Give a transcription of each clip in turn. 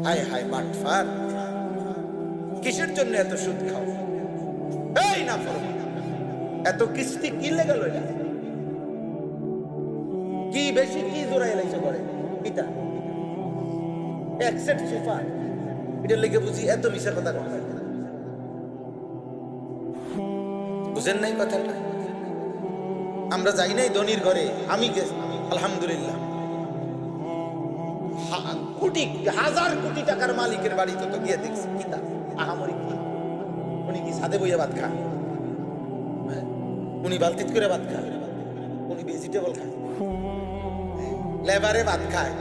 হায় হায় বাটফার, কিসের জন্য এত সুদ খাও? এই না ফরমান, এত কিস্তি কি লেগে লইলা? কি বেশি কি জোড়াই লাইছে করে পিতা এক সেট সোফা, এটা লেগে বুঝি এত মিশার কথা কথা বুঝেন নাই কথাটা? আমরা যাই নাই ধনির ঘরে, আমি গেছি আলহামদুলিল্লাহ, কোটি হাজার কোটি টাকার মালিকের বাড়িতে তো গিয়ে দেখছি কিতা আহামরি কি, উনি কি ছাদে বইয়া ভাত খান, উনি বালতিত করে ভাত খান, উনি ভেজিটেবল খান, লেবারে ভাত খায়,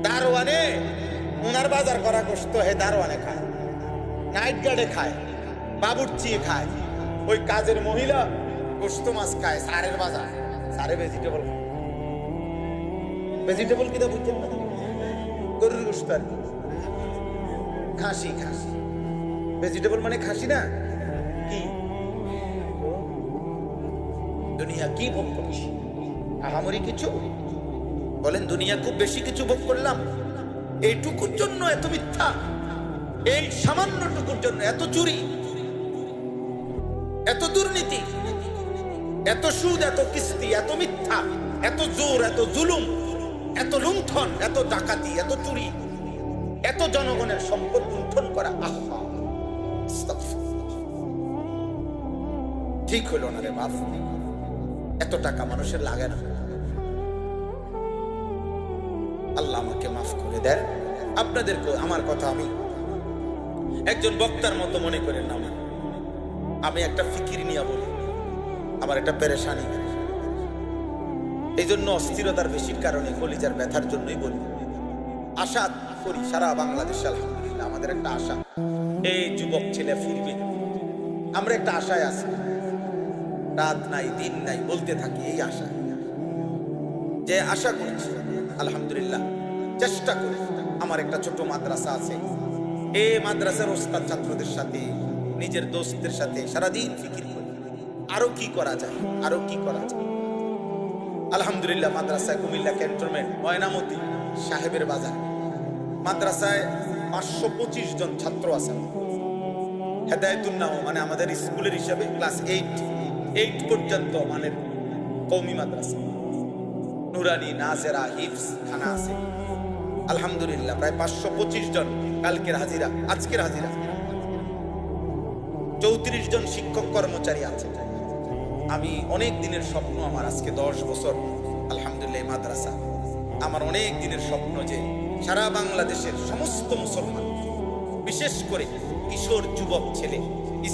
দারোয়ানে উনার বাজার করা গোশত হে দারোয়ানে খায়, নাইট গার্ডে খায়, বাবুর্চি খায়, ওই কাজের মহিলা গোশত মাছ খায়, সারের বাজার সারে ভেজিটেবল খায়। ভেজিটেবল কিনা বুঝছেন না? গরুর গোশত আর কি, খাসি খাসি, ভেজিটেবল মানে খাসি না কি? দুনিয়া কি ভোগ করছি? আহামরি কিছু বলেন? দুনিয়া খুব বেশি কিছু ভোগ করলাম? এইটুকুর জন্য এত মিথ্যা, এই সামান্যটুকুর জন্য এত চুরি, এত দুর্নীতি, এত সুদ, এত কিস্তি, এত মিথ্যা, এত জোর, এত জুলুম, এত লুণ্ঠন, এত ডাকাতি, এত চুরি, এত জনগণের সম্পদ লুণ্ঠন করা। আহা, ঠিক হইল না রে বাপ, এত টাকা মানুষের লাগে না। আল্লাহ আমাকে মাফ করে দেয়। আপনাদেরকে আমার কথা আমি একজন বক্তার মতো মনে করেন না, আমি একটা ফিকির নিয়ে বলি, আমার একটা পেরেশানি, এই জন্য অস্থিরতার বেশির কারণে, কলিজার ব্যথার জন্যই বলি। আশা করি সারা বাংলাদেশে আলহামদুলিল্লাহ আমাদের একটা আশা, এই যুবক ছেলে ফিরবে, আমরা একটা আশায় আছি, রাত নাই দিন নাই বলতে থাকি এই আশা, যে আশা করছি আলহামদুলিল্লাহ, চেষ্টা করি। আমার একটা ছোট মাদ্রাসা আছে, এই মাদ্রাসার ওস্তাদ ছাত্রদের সাথে, নিজের দোস্তদের সাথে সারাদিন ফিকির করি আরো কি করা যায়, আরো কি করা যায়। আলহামদুলিল্লাহ মাদ্রাসায় কুমিল্লা ক্যান্টনমেন্ট, ময়নামতি, সাহেবের বাজার মাদ্রাসায় 525 জন ছাত্র আছেন। হেদায়েতুন নাও মানে আমাদের স্কুলের হিসাবে ক্লাস 8 পর্যন্ত মানে কওমি মাদ্রাসা, নুরানি, নাজেরা, হিফজ খানা আছে আলহামদুলিল্লাহ, প্রায় 525 জন। কালকের হাজিরা, আজকের হাজিরা 34 জন শিক্ষক কর্মচারী আছে। আমি অনেক দিনের স্বপ্ন আমার, আজকে 10 বছর আলহামদুলিল্লাহ মাদ্রাসা, আমার অনেক দিনের স্বপ্ন যে সারা বাংলাদেশের সমস্ত মুসলমান, বিশেষ করে কিশোর যুবক ছেলে,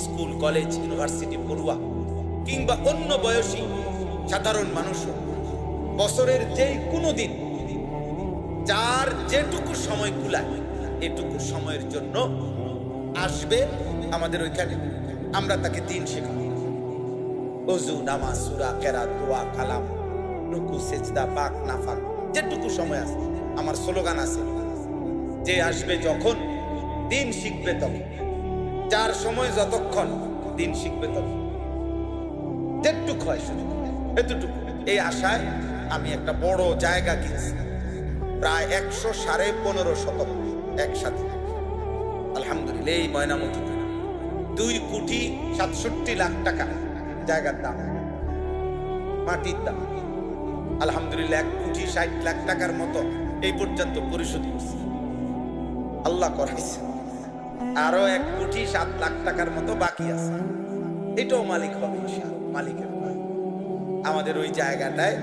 স্কুল কলেজ ইউনিভার্সিটি পড়ুয়া কিংবা অন্য বয়সী সাধারণ মানুষও বছরের যেই কোনো দিন যার যেটুকু সময় কুলায়, এটুকু সময়ের জন্য আসবে আমাদের ওইখানে, আমরা তাকে দিন শেখাবো। ওযু, নামাজ, সূরা, কেরাত, দোয়া, কালাম, রুকু, সিজদা, পাক নাফাক, যেটুকু সময় আছে। আমার স্লোগান আছে, যে আসবে যখন দিন শিখবে তখন, যার সময় যতক্ষণ দিন শিখবে তখন, যেটুকু হয় শুধু এতটুকু। এই আশায় আমি একটা বড় জায়গা কিনছি, প্রায় 115 শতক একসাথে আলহামদুলিল্লাহ। এই ময়নামতিতে 2,67,00,000 টাকা জায়গার দাম, মাটির দাম আলহামদুলিল্লাহ। 1,60,00,000 টাকার মতো এই পর্যন্ত পরিশোধ করছি, আল্লাহ করাইছে। আরো 1,07,00,000 টাকার মতো বাকি আছে, এটাও মালিক হবে ইনশাআল্লাহ, মালিকের। আমাদের ওই জায়গাটায়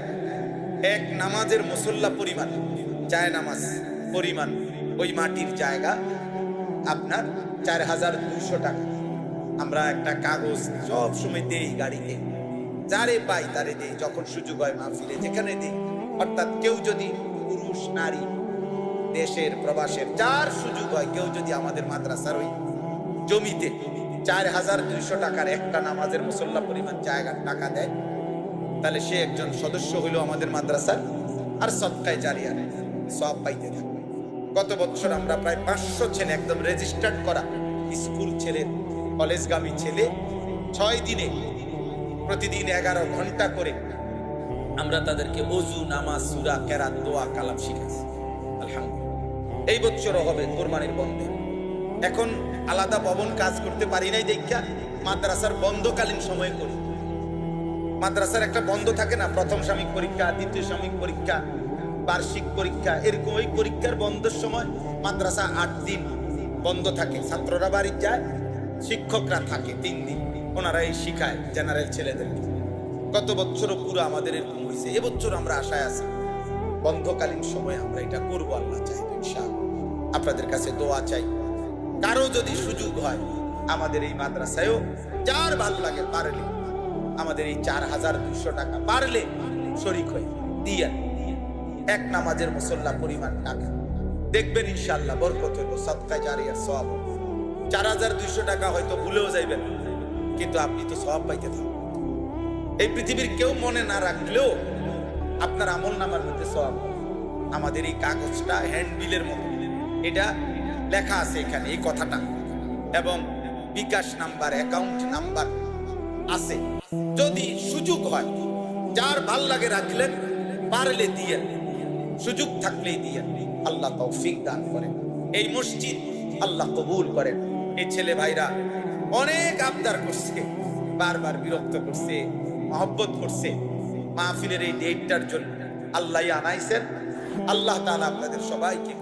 এক নামাজের মুসল্লা পরিমাণ, জায় নামাজ পরিমাণ ওই মাটির জায়গা আপনার 4,200 টাকা। আমরা একটা কাগজ সব সময় দেই গাড়িতে, যারে পাই তারে দেই, যখন সুযোগ হয় মাহফিলে যেখানে দিই। অর্থাৎ কেউ যদি, পুরুষ নারী, দেশের প্রবাসের, যার সুযোগ হয়, কেউ যদি আমাদের মাদ্রাসার ওই জমিতে 4,200 টাকার একটা নামাজের মুসল্লা পরিমাণ জায়গার টাকা দেয়, তাহলে সে একজন সদস্য হইল আমাদের মাদ্রাসার, আর সদকায়ে জারিয়া সব পাইতে থাকবে। গত বছর আমরা প্রায় 500 ছেলে, একদম রেজিস্টার্ড করা স্কুল ছেলে, কলেজগামী ছেলে, 6 দিনে প্রতিদিন 11 ঘন্টা করে আমরা তাদেরকে ওযু, নামাজ, সূরা, কেরাত, দোয়া, কালাম শিখাইছি আলহামদুলিল্লাহ। এই বছরও হবে কোরবানির বন্ধে। এখন আলাদা ভবন কাজ করতে পারি নাই দেখা মাদ্রাসার বন্ধকালীন সময়ে করি। মাদ্রাসার একটা বন্ধ থাকে না, প্রথম সাময়িক পরীক্ষা, দ্বিতীয় সাময়িক পরীক্ষা, বার্ষিক পরীক্ষা, এরকম ওই পরীক্ষার বন্ধের সময় মাদ্রাসা 8 দিন বন্ধ থাকে। ছাত্ররা বাড়ি যায়, শিক্ষকরা থাকে 3 দিন, ওনারা এই শিখায় জেনারেল ছেলেদেরকে। গত বছরও পুরো আমাদের এরকম হয়েছে। এবছর আমরা আশায় আছি বন্ধকালীন সময় আমরা এটা করবো, আল্লাহ চাইবে ইনশাআল্লাহ। আপনাদের কাছে দোয়া চাই, কারো যদি সুযোগ হয় আমাদের এই মাদ্রাসায়ও যার ভাল লাগে পারলে আমাদের এই 4200 টাকা পারলে শরীক হয়ে দিয়ে এক নামাজের মুসল্লা পরিমাণ টাকা দেখবেন ইনশাআল্লাহ বরকত হইব, সদকা জারিয়ার সওয়াব। 4200 টাকা হয়তো ভুলেও যাইবেন, কিন্তু আপনি তো সওয়াব পাইতে থাকবেন। এই পৃথিবীর কেউ মনে না রাখলেও আপনার আমল নামার মধ্যে সওয়াব। আমাদের এই কাগজটা হ্যান্ডবিলের মতো, এটা লেখা আছে এখানে এই কথাটা, এবং বিকাশ নাম্বার, অ্যাকাউন্ট নাম্বার আছে। যদি সুযোগ হয়, যার ভাল লাগে রাখলেন, পারলে দিয়েন, সুযোগ থাকলেই দিয়েন। আল্লাহ তৌফিক দান করেন, এই মসজিদ আল্লাহ কবুল করেন। এই ছেলে ভাইরা অনেক আবদার করছে, বারবার বিরক্ত করছে, মহব্বত করছে মাহফিলের এই ডেটটার জন্য। আল্লাহ আনাইছেন। আল্লাহ তাআলা আপনাদের সবাইকে